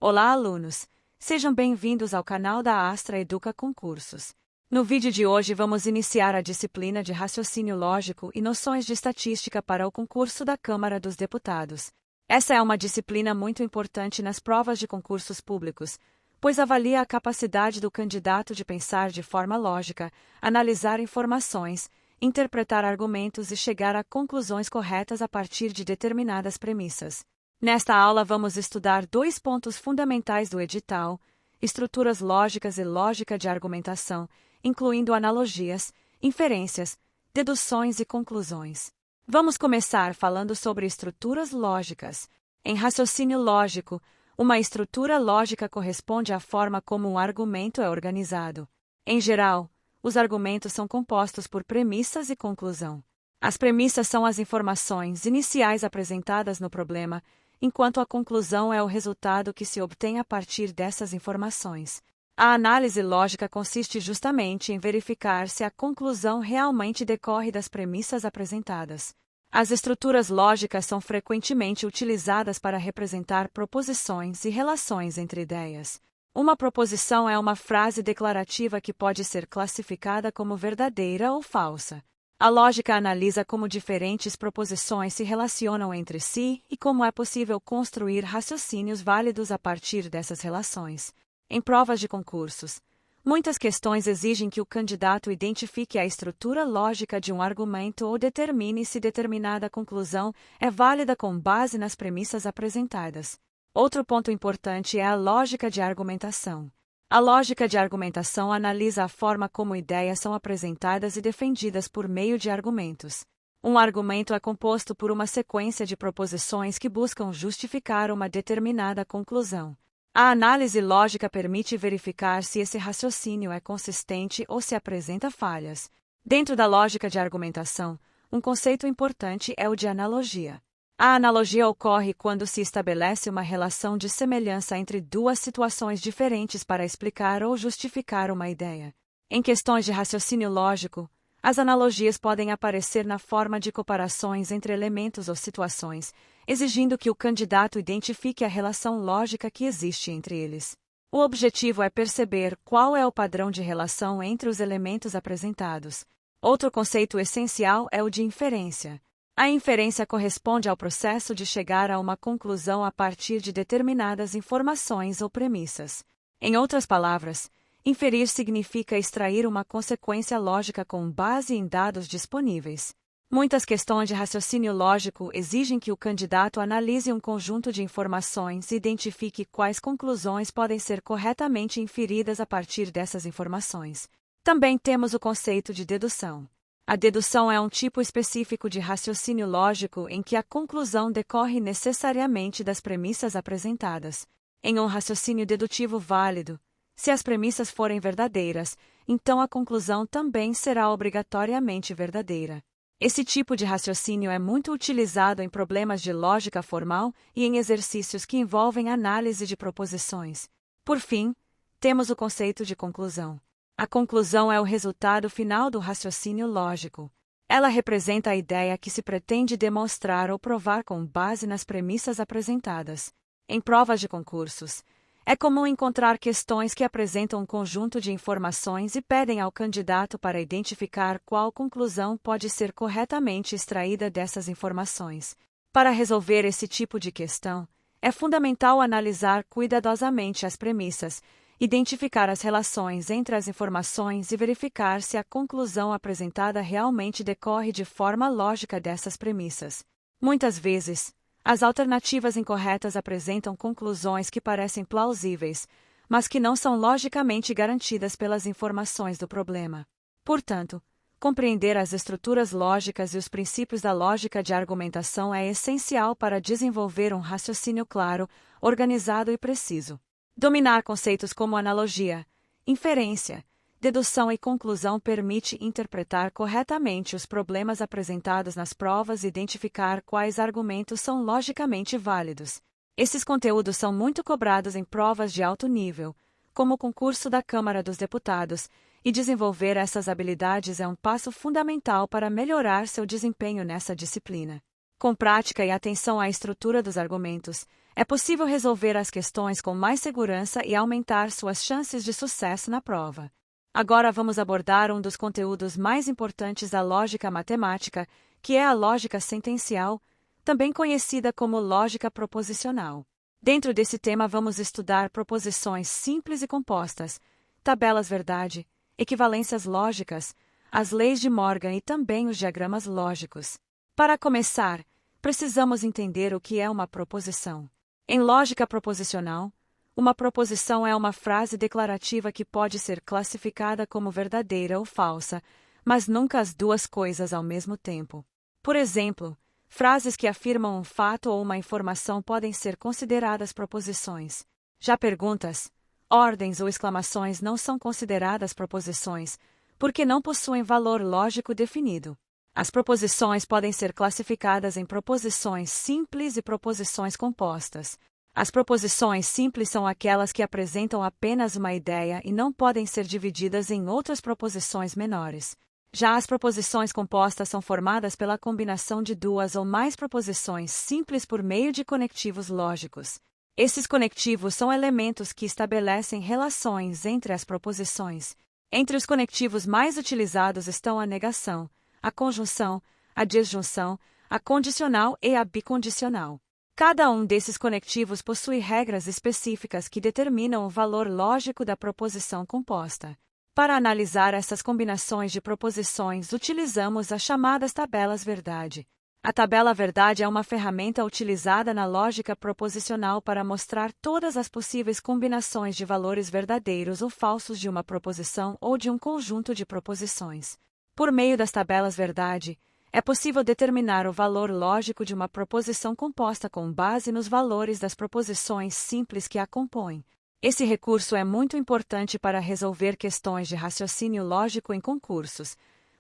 Olá, alunos! Sejam bem-vindos ao canal da Astra Educa Concursos. No vídeo de hoje vamos iniciar a disciplina de Raciocínio Lógico e Noções de Estatística para o concurso da Câmara dos Deputados. Essa é uma disciplina muito importante nas provas de concursos públicos, pois avalia a capacidade do candidato de pensar de forma lógica, analisar informações, interpretar argumentos e chegar a conclusões corretas a partir de determinadas premissas. Nesta aula vamos estudar 2 pontos fundamentais do edital: estruturas lógicas e lógica de argumentação, incluindo analogias, inferências, deduções e conclusões. Vamos começar falando sobre estruturas lógicas. Em raciocínio lógico, uma estrutura lógica corresponde à forma como um argumento é organizado. Em geral, os argumentos são compostos por premissas e conclusão. As premissas são as informações iniciais apresentadas no problema, enquanto a conclusão é o resultado que se obtém a partir dessas informações. A análise lógica consiste justamente em verificar se a conclusão realmente decorre das premissas apresentadas. As estruturas lógicas são frequentemente utilizadas para representar proposições e relações entre ideias. Uma proposição é uma frase declarativa que pode ser classificada como verdadeira ou falsa. A lógica analisa como diferentes proposições se relacionam entre si e como é possível construir raciocínios válidos a partir dessas relações. Em provas de concursos, muitas questões exigem que o candidato identifique a estrutura lógica de um argumento ou determine se determinada conclusão é válida com base nas premissas apresentadas. Outro ponto importante é a lógica de argumentação. A lógica de argumentação analisa a forma como ideias são apresentadas e defendidas por meio de argumentos. Um argumento é composto por uma sequência de proposições que buscam justificar uma determinada conclusão. A análise lógica permite verificar se esse raciocínio é consistente ou se apresenta falhas. Dentro da lógica de argumentação, um conceito importante é o de analogia. A analogia ocorre quando se estabelece uma relação de semelhança entre duas situações diferentes para explicar ou justificar uma ideia. Em questões de raciocínio lógico, as analogias podem aparecer na forma de comparações entre elementos ou situações, exigindo que o candidato identifique a relação lógica que existe entre eles. O objetivo é perceber qual é o padrão de relação entre os elementos apresentados. Outro conceito essencial é o de inferência. A inferência corresponde ao processo de chegar a uma conclusão a partir de determinadas informações ou premissas. Em outras palavras, inferir significa extrair uma consequência lógica com base em dados disponíveis. Muitas questões de raciocínio lógico exigem que o candidato analise um conjunto de informações e identifique quais conclusões podem ser corretamente inferidas a partir dessas informações. Também temos o conceito de dedução. A dedução é um tipo específico de raciocínio lógico em que a conclusão decorre necessariamente das premissas apresentadas. Em um raciocínio dedutivo válido, se as premissas forem verdadeiras, então a conclusão também será obrigatoriamente verdadeira. Esse tipo de raciocínio é muito utilizado em problemas de lógica formal e em exercícios que envolvem análise de proposições. Por fim, temos o conceito de conclusão. A conclusão é o resultado final do raciocínio lógico. Ela representa a ideia que se pretende demonstrar ou provar com base nas premissas apresentadas. Em provas de concursos, é comum encontrar questões que apresentam um conjunto de informações e pedem ao candidato para identificar qual conclusão pode ser corretamente extraída dessas informações. Para resolver esse tipo de questão, é fundamental analisar cuidadosamente as premissas, identificar as relações entre as informações e verificar se a conclusão apresentada realmente decorre de forma lógica dessas premissas. Muitas vezes, as alternativas incorretas apresentam conclusões que parecem plausíveis, mas que não são logicamente garantidas pelas informações do problema. Portanto, compreender as estruturas lógicas e os princípios da lógica de argumentação é essencial para desenvolver um raciocínio claro, organizado e preciso. Dominar conceitos como analogia, inferência, dedução e conclusão permite interpretar corretamente os problemas apresentados nas provas e identificar quais argumentos são logicamente válidos. Esses conteúdos são muito cobrados em provas de alto nível, como o concurso da Câmara dos Deputados, e desenvolver essas habilidades é um passo fundamental para melhorar seu desempenho nessa disciplina. Com prática e atenção à estrutura dos argumentos, é possível resolver as questões com mais segurança e aumentar suas chances de sucesso na prova. Agora vamos abordar um dos conteúdos mais importantes da lógica matemática, que é a lógica sentencial, também conhecida como lógica proposicional. Dentro desse tema vamos estudar proposições simples e compostas, tabelas verdade, equivalências lógicas, as leis de Morgan e também os diagramas lógicos. Para começar, precisamos entender o que é uma proposição. Em lógica proposicional, uma proposição é uma frase declarativa que pode ser classificada como verdadeira ou falsa, mas nunca as duas coisas ao mesmo tempo. Por exemplo, frases que afirmam um fato ou uma informação podem ser consideradas proposições. Já perguntas, ordens ou exclamações não são consideradas proposições, porque não possuem valor lógico definido. As proposições podem ser classificadas em proposições simples e proposições compostas. As proposições simples são aquelas que apresentam apenas uma ideia e não podem ser divididas em outras proposições menores. Já as proposições compostas são formadas pela combinação de duas ou mais proposições simples por meio de conectivos lógicos. Esses conectivos são elementos que estabelecem relações entre as proposições. Entre os conectivos mais utilizados estão a negação, a conjunção, a disjunção, a condicional e a bicondicional. Cada um desses conectivos possui regras específicas que determinam o valor lógico da proposição composta. Para analisar essas combinações de proposições, utilizamos as chamadas tabelas verdade. A tabela verdade é uma ferramenta utilizada na lógica proposicional para mostrar todas as possíveis combinações de valores verdadeiros ou falsos de uma proposição ou de um conjunto de proposições. Por meio das tabelas verdade, é possível determinar o valor lógico de uma proposição composta com base nos valores das proposições simples que a compõem. Esse recurso é muito importante para resolver questões de raciocínio lógico em concursos,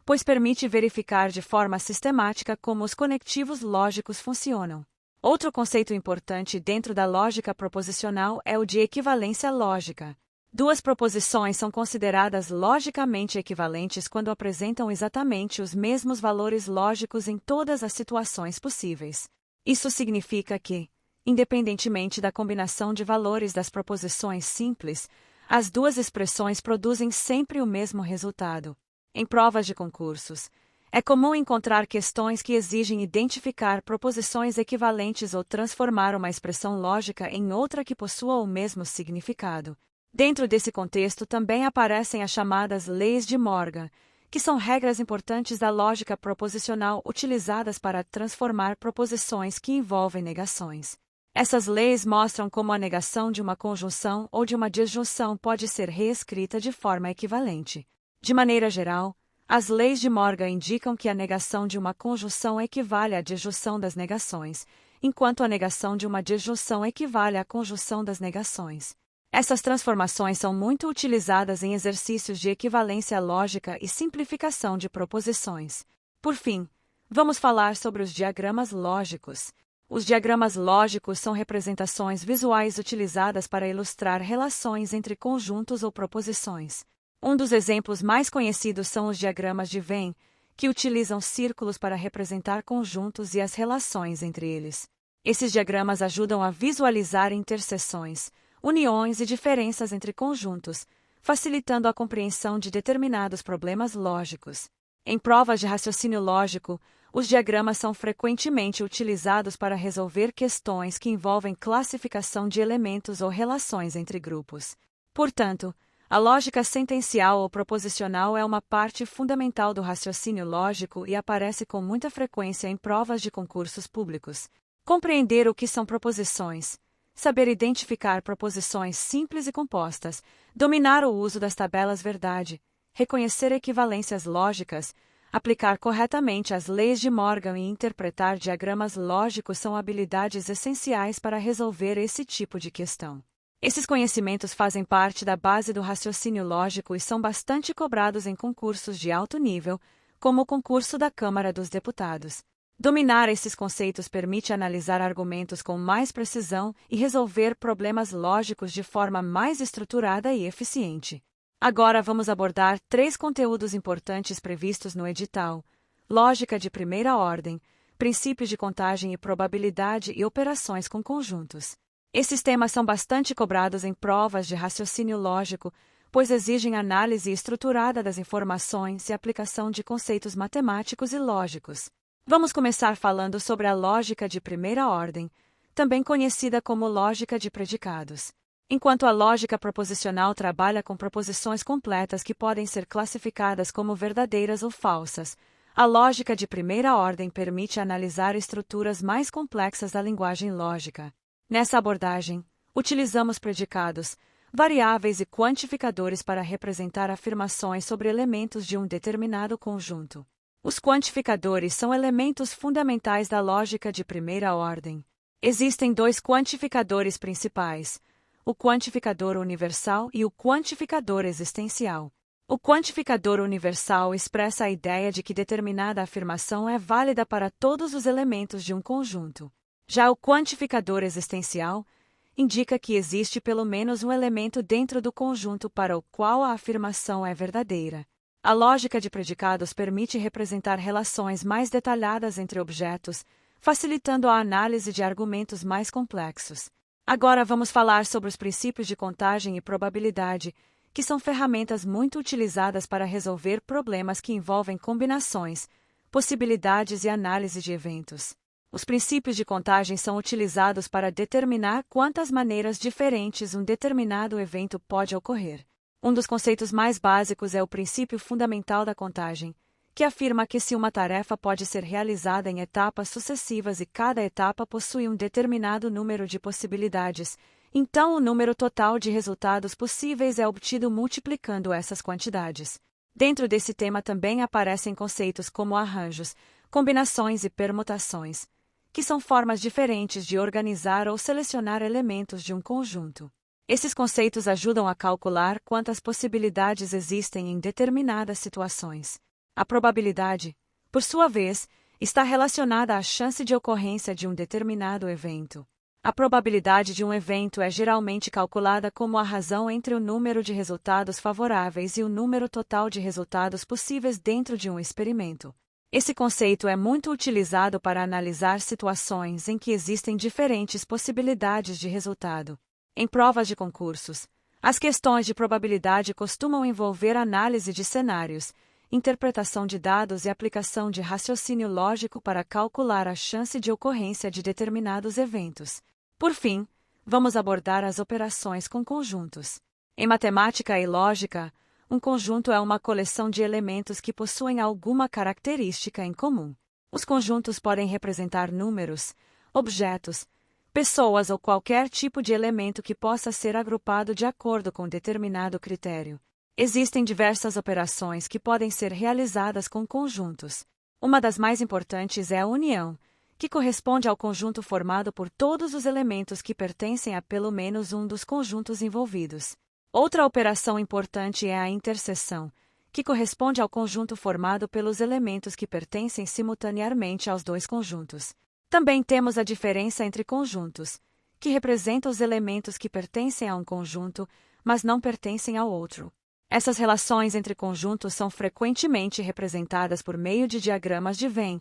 pois permite verificar de forma sistemática como os conectivos lógicos funcionam. Outro conceito importante dentro da lógica proposicional é o de equivalência lógica. Duas proposições são consideradas logicamente equivalentes quando apresentam exatamente os mesmos valores lógicos em todas as situações possíveis. Isso significa que, independentemente da combinação de valores das proposições simples, as duas expressões produzem sempre o mesmo resultado. Em provas de concursos, é comum encontrar questões que exigem identificar proposições equivalentes ou transformar uma expressão lógica em outra que possua o mesmo significado. Dentro desse contexto também aparecem as chamadas leis de Morgan, que são regras importantes da lógica proposicional utilizadas para transformar proposições que envolvem negações. Essas leis mostram como a negação de uma conjunção ou de uma disjunção pode ser reescrita de forma equivalente. De maneira geral, as leis de Morgan indicam que a negação de uma conjunção equivale à disjunção das negações, enquanto a negação de uma disjunção equivale à conjunção das negações. Essas transformações são muito utilizadas em exercícios de equivalência lógica e simplificação de proposições. Por fim, vamos falar sobre os diagramas lógicos. Os diagramas lógicos são representações visuais utilizadas para ilustrar relações entre conjuntos ou proposições. Um dos exemplos mais conhecidos são os diagramas de Venn, que utilizam círculos para representar conjuntos e as relações entre eles. Esses diagramas ajudam a visualizar interseções, uniões e diferenças entre conjuntos, facilitando a compreensão de determinados problemas lógicos. Em provas de raciocínio lógico, os diagramas são frequentemente utilizados para resolver questões que envolvem classificação de elementos ou relações entre grupos. Portanto, a lógica sentencial ou proposicional é uma parte fundamental do raciocínio lógico e aparece com muita frequência em provas de concursos públicos. Compreender o que são proposições, saber identificar proposições simples e compostas, dominar o uso das tabelas verdade, reconhecer equivalências lógicas, aplicar corretamente as leis de Morgan e interpretar diagramas lógicos são habilidades essenciais para resolver esse tipo de questão. Esses conhecimentos fazem parte da base do raciocínio lógico e são bastante cobrados em concursos de alto nível, como o concurso da Câmara dos Deputados. Dominar esses conceitos permite analisar argumentos com mais precisão e resolver problemas lógicos de forma mais estruturada e eficiente. Agora vamos abordar 3 conteúdos importantes previstos no edital: lógica de primeira ordem, princípios de contagem e probabilidade e operações com conjuntos. Esses temas são bastante cobrados em provas de raciocínio lógico, pois exigem análise estruturada das informações e aplicação de conceitos matemáticos e lógicos. Vamos começar falando sobre a lógica de primeira ordem, também conhecida como lógica de predicados. Enquanto a lógica proposicional trabalha com proposições completas que podem ser classificadas como verdadeiras ou falsas, a lógica de primeira ordem permite analisar estruturas mais complexas da linguagem lógica. Nessa abordagem, utilizamos predicados, variáveis e quantificadores para representar afirmações sobre elementos de um determinado conjunto. Os quantificadores são elementos fundamentais da lógica de primeira ordem. Existem dois quantificadores principais: o quantificador universal e o quantificador existencial. O quantificador universal expressa a ideia de que determinada afirmação é válida para todos os elementos de um conjunto. Já o quantificador existencial indica que existe pelo menos um elemento dentro do conjunto para o qual a afirmação é verdadeira. A lógica de predicados permite representar relações mais detalhadas entre objetos, facilitando a análise de argumentos mais complexos. Agora vamos falar sobre os princípios de contagem e probabilidade, que são ferramentas muito utilizadas para resolver problemas que envolvem combinações, possibilidades e análise de eventos. Os princípios de contagem são utilizados para determinar quantas maneiras diferentes um determinado evento pode ocorrer. Um dos conceitos mais básicos é o princípio fundamental da contagem, que afirma que se uma tarefa pode ser realizada em etapas sucessivas e cada etapa possui um determinado número de possibilidades, então o número total de resultados possíveis é obtido multiplicando essas quantidades. Dentro desse tema também aparecem conceitos como arranjos, combinações e permutações, que são formas diferentes de organizar ou selecionar elementos de um conjunto. Esses conceitos ajudam a calcular quantas possibilidades existem em determinadas situações. A probabilidade, por sua vez, está relacionada à chance de ocorrência de um determinado evento. A probabilidade de um evento é geralmente calculada como a razão entre o número de resultados favoráveis e o número total de resultados possíveis dentro de um experimento. Esse conceito é muito utilizado para analisar situações em que existem diferentes possibilidades de resultado. Em provas de concursos, as questões de probabilidade costumam envolver análise de cenários, interpretação de dados e aplicação de raciocínio lógico para calcular a chance de ocorrência de determinados eventos. Por fim, vamos abordar as operações com conjuntos. Em matemática e lógica, um conjunto é uma coleção de elementos que possuem alguma característica em comum. Os conjuntos podem representar números, objetos, pessoas ou qualquer tipo de elemento que possa ser agrupado de acordo com determinado critério. Existem diversas operações que podem ser realizadas com conjuntos. Uma das mais importantes é a união, que corresponde ao conjunto formado por todos os elementos que pertencem a pelo menos um dos conjuntos envolvidos. Outra operação importante é a interseção, que corresponde ao conjunto formado pelos elementos que pertencem simultaneamente aos dois conjuntos. Também temos a diferença entre conjuntos, que representa os elementos que pertencem a um conjunto, mas não pertencem ao outro. Essas relações entre conjuntos são frequentemente representadas por meio de diagramas de Venn,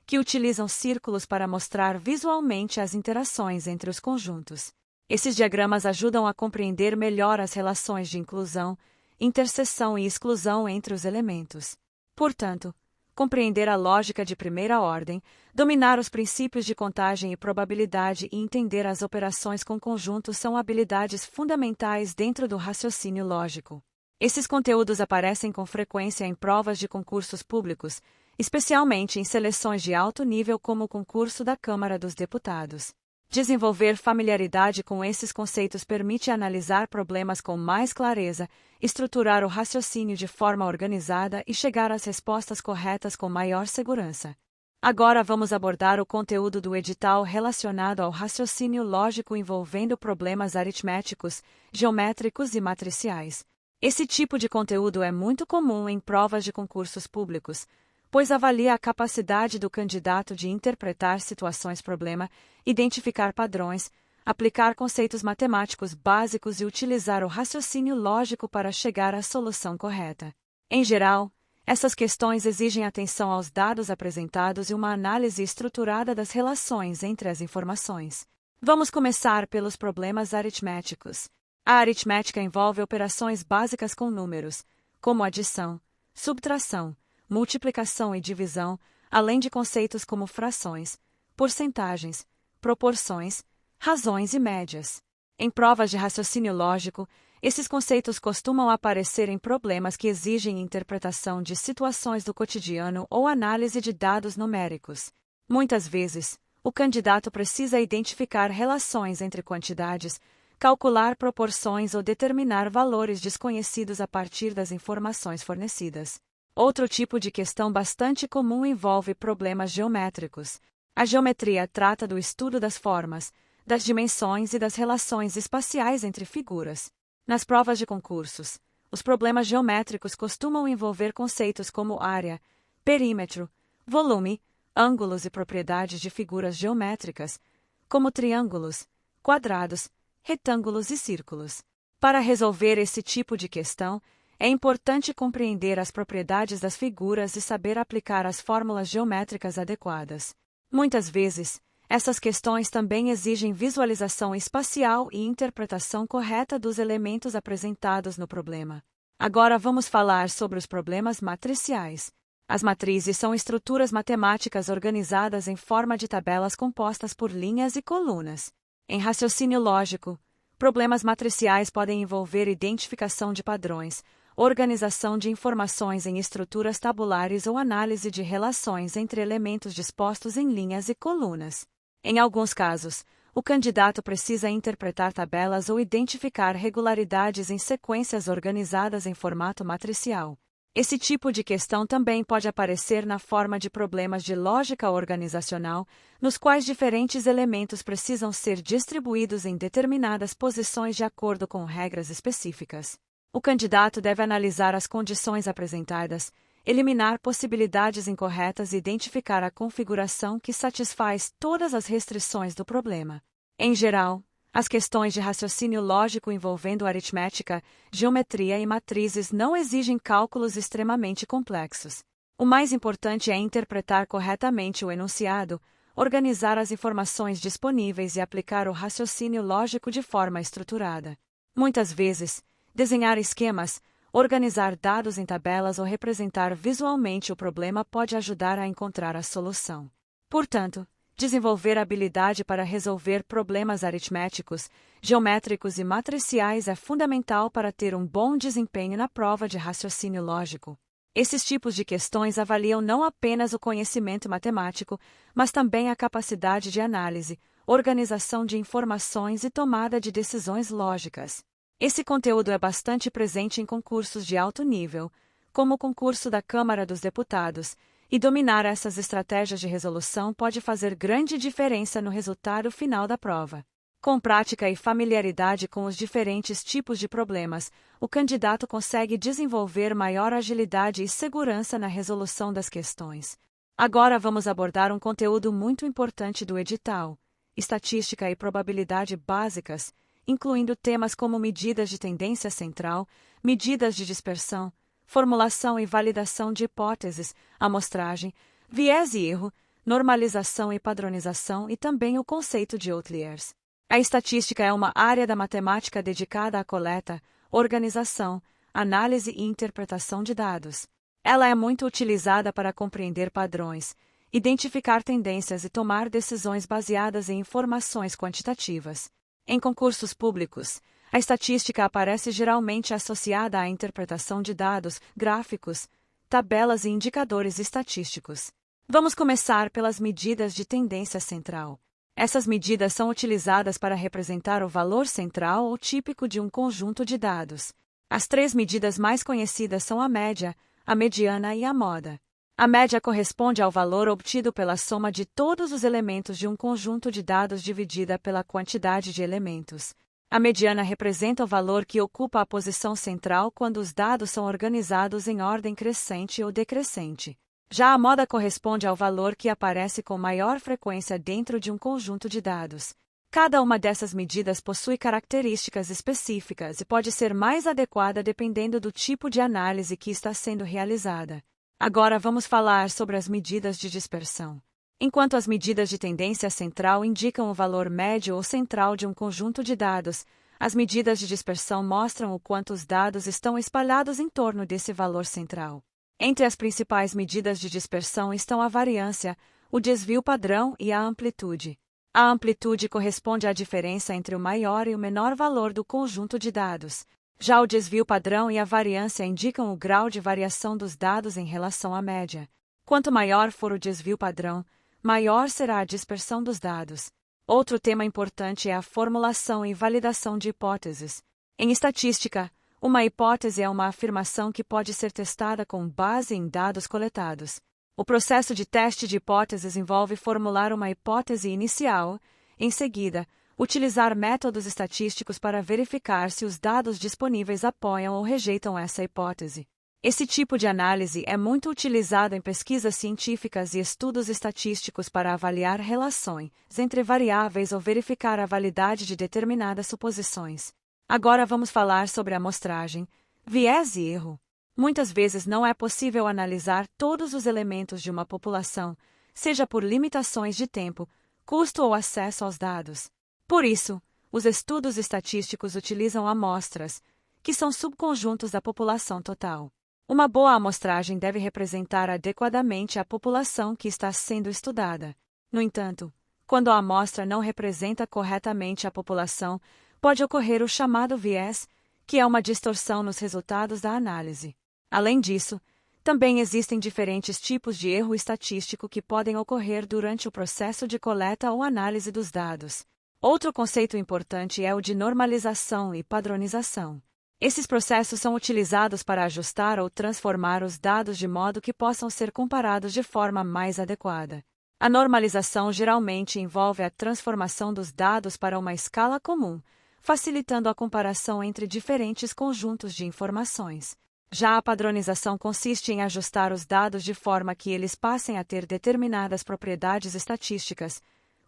que utilizam círculos para mostrar visualmente as interações entre os conjuntos. Esses diagramas ajudam a compreender melhor as relações de inclusão, interseção e exclusão entre os elementos. Portanto, compreender a lógica de primeira ordem, dominar os princípios de contagem e probabilidade e entender as operações com conjuntos são habilidades fundamentais dentro do raciocínio lógico. Esses conteúdos aparecem com frequência em provas de concursos públicos, especialmente em seleções de alto nível como o concurso da Câmara dos Deputados. Desenvolver familiaridade com esses conceitos permite analisar problemas com mais clareza, estruturar o raciocínio de forma organizada e chegar às respostas corretas com maior segurança. Agora vamos abordar o conteúdo do edital relacionado ao raciocínio lógico envolvendo problemas aritméticos, geométricos e matriciais. Esse tipo de conteúdo é muito comum em provas de concursos públicos, pois avalia a capacidade do candidato de interpretar situações-problema, identificar padrões, aplicar conceitos matemáticos básicos e utilizar o raciocínio lógico para chegar à solução correta. Em geral, Essas questões exigem atenção aos dados apresentados e uma análise estruturada das relações entre as informações. Vamos começar pelos problemas aritméticos. A aritmética envolve operações básicas com números, como adição, subtração, multiplicação e divisão, além de conceitos como frações, porcentagens, proporções, razões e médias. Em provas de raciocínio lógico, esses conceitos costumam aparecer em problemas que exigem interpretação de situações do cotidiano ou análise de dados numéricos. Muitas vezes, o candidato precisa identificar relações entre quantidades, calcular proporções ou determinar valores desconhecidos a partir das informações fornecidas. Outro tipo de questão bastante comum envolve problemas geométricos. A geometria trata do estudo das formas, das dimensões e das relações espaciais entre figuras. Nas provas de concursos, os problemas geométricos costumam envolver conceitos como área, perímetro, volume, ângulos e propriedades de figuras geométricas, como triângulos, quadrados, retângulos e círculos. Para resolver esse tipo de questão, é importante compreender as propriedades das figuras e saber aplicar as fórmulas geométricas adequadas. Muitas vezes, essas questões também exigem visualização espacial e interpretação correta dos elementos apresentados no problema. Agora vamos falar sobre os problemas matriciais. As matrizes são estruturas matemáticas organizadas em forma de tabelas compostas por linhas e colunas. Em raciocínio lógico, problemas matriciais podem envolver identificação de padrões, organização de informações em estruturas tabulares ou análise de relações entre elementos dispostos em linhas e colunas. Em alguns casos, o candidato precisa interpretar tabelas ou identificar regularidades em sequências organizadas em formato matricial. Esse tipo de questão também pode aparecer na forma de problemas de lógica organizacional, nos quais diferentes elementos precisam ser distribuídos em determinadas posições de acordo com regras específicas. O candidato deve analisar as condições apresentadas, eliminar possibilidades incorretas e identificar a configuração que satisfaz todas as restrições do problema. Em geral, as questões de raciocínio lógico envolvendo aritmética, geometria e matrizes não exigem cálculos extremamente complexos. O mais importante é interpretar corretamente o enunciado, organizar as informações disponíveis e aplicar o raciocínio lógico de forma estruturada. Muitas vezes, desenhar esquemas, organizar dados em tabelas ou representar visualmente o problema pode ajudar a encontrar a solução. Portanto, desenvolver habilidade para resolver problemas aritméticos, geométricos e matriciais é fundamental para ter um bom desempenho na prova de raciocínio lógico. Esses tipos de questões avaliam não apenas o conhecimento matemático, mas também a capacidade de análise, organização de informações e tomada de decisões lógicas. Esse conteúdo é bastante presente em concursos de alto nível, como o concurso da Câmara dos Deputados, e dominar essas estratégias de resolução pode fazer grande diferença no resultado final da prova. Com prática e familiaridade com os diferentes tipos de problemas, o candidato consegue desenvolver maior agilidade e segurança na resolução das questões. Agora vamos abordar um conteúdo muito importante do edital: estatística e probabilidade básicas, incluindo temas como medidas de tendência central, medidas de dispersão, formulação e validação de hipóteses, amostragem, viés e erro, normalização e padronização e também o conceito de outliers. A estatística é uma área da matemática dedicada à coleta, organização, análise e interpretação de dados. Ela é muito utilizada para compreender padrões, identificar tendências e tomar decisões baseadas em informações quantitativas. Em concursos públicos, a estatística aparece geralmente associada à interpretação de dados, gráficos, tabelas e indicadores estatísticos. Vamos começar pelas medidas de tendência central. Essas medidas são utilizadas para representar o valor central ou típico de um conjunto de dados. As três medidas mais conhecidas são a média, a mediana e a moda. A média corresponde ao valor obtido pela soma de todos os elementos de um conjunto de dados dividida pela quantidade de elementos. A mediana representa o valor que ocupa a posição central quando os dados são organizados em ordem crescente ou decrescente. Já a moda corresponde ao valor que aparece com maior frequência dentro de um conjunto de dados. Cada uma dessas medidas possui características específicas e pode ser mais adequada dependendo do tipo de análise que está sendo realizada. Agora vamos falar sobre as medidas de dispersão. Enquanto as medidas de tendência central indicam o valor médio ou central de um conjunto de dados, as medidas de dispersão mostram o quanto os dados estão espalhados em torno desse valor central. Entre as principais medidas de dispersão estão a variância, o desvio padrão e a amplitude. A amplitude corresponde à diferença entre o maior e o menor valor do conjunto de dados. Já o desvio padrão e a variância indicam o grau de variação dos dados em relação à média. Quanto maior for o desvio padrão, maior será a dispersão dos dados. Outro tema importante é a formulação e validação de hipóteses. Em estatística, uma hipótese é uma afirmação que pode ser testada com base em dados coletados. O processo de teste de hipóteses envolve formular uma hipótese inicial, em seguida, utilizar métodos estatísticos para verificar se os dados disponíveis apoiam ou rejeitam essa hipótese. Esse tipo de análise é muito utilizado em pesquisas científicas e estudos estatísticos para avaliar relações entre variáveis ou verificar a validade de determinadas suposições. Agora vamos falar sobre amostragem, viés e erro. Muitas vezes não é possível analisar todos os elementos de uma população, seja por limitações de tempo, custo ou acesso aos dados. Por isso, os estudos estatísticos utilizam amostras, que são subconjuntos da população total. Uma boa amostragem deve representar adequadamente a população que está sendo estudada. No entanto, quando a amostra não representa corretamente a população, pode ocorrer o chamado viés, que é uma distorção nos resultados da análise. Além disso, também existem diferentes tipos de erro estatístico que podem ocorrer durante o processo de coleta ou análise dos dados. Outro conceito importante é o de normalização e padronização. Esses processos são utilizados para ajustar ou transformar os dados de modo que possam ser comparados de forma mais adequada. A normalização geralmente envolve a transformação dos dados para uma escala comum, facilitando a comparação entre diferentes conjuntos de informações. Já a padronização consiste em ajustar os dados de forma que eles passem a ter determinadas propriedades estatísticas,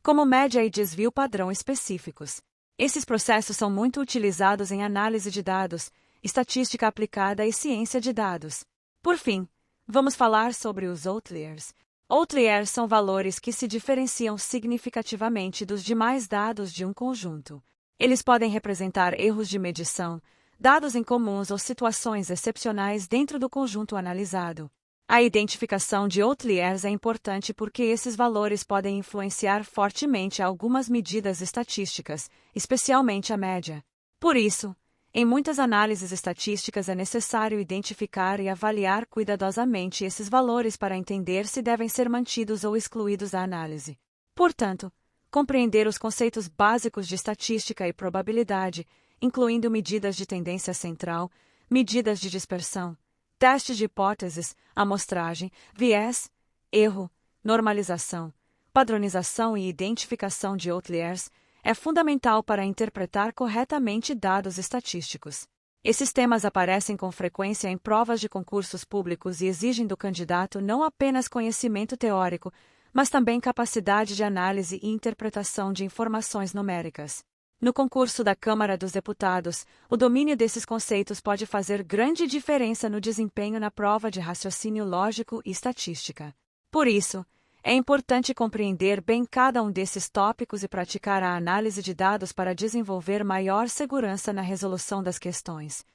como média e desvio padrão específicos. Esses processos são muito utilizados em análise de dados, estatística aplicada e ciência de dados. Por fim, vamos falar sobre os outliers. Outliers são valores que se diferenciam significativamente dos demais dados de um conjunto. Eles podem representar erros de medição, dados incomuns ou situações excepcionais dentro do conjunto analisado. A identificação de outliers é importante porque esses valores podem influenciar fortemente algumas medidas estatísticas, especialmente a média. Por isso, em muitas análises estatísticas é necessário identificar e avaliar cuidadosamente esses valores para entender se devem ser mantidos ou excluídos da análise. Portanto, compreender os conceitos básicos de estatística e probabilidade, incluindo medidas de tendência central, medidas de dispersão, testes de hipóteses, amostragem, viés, erro, normalização, padronização e identificação de outliers, é fundamental para interpretar corretamente dados estatísticos. Esses temas aparecem com frequência em provas de concursos públicos e exigem do candidato não apenas conhecimento teórico, mas também capacidade de análise e interpretação de informações numéricas. No concurso da Câmara dos Deputados, o domínio desses conceitos pode fazer grande diferença no desempenho na prova de raciocínio lógico e estatística. Por isso, é importante compreender bem cada um desses tópicos e praticar a análise de dados para desenvolver maior segurança na resolução das questões.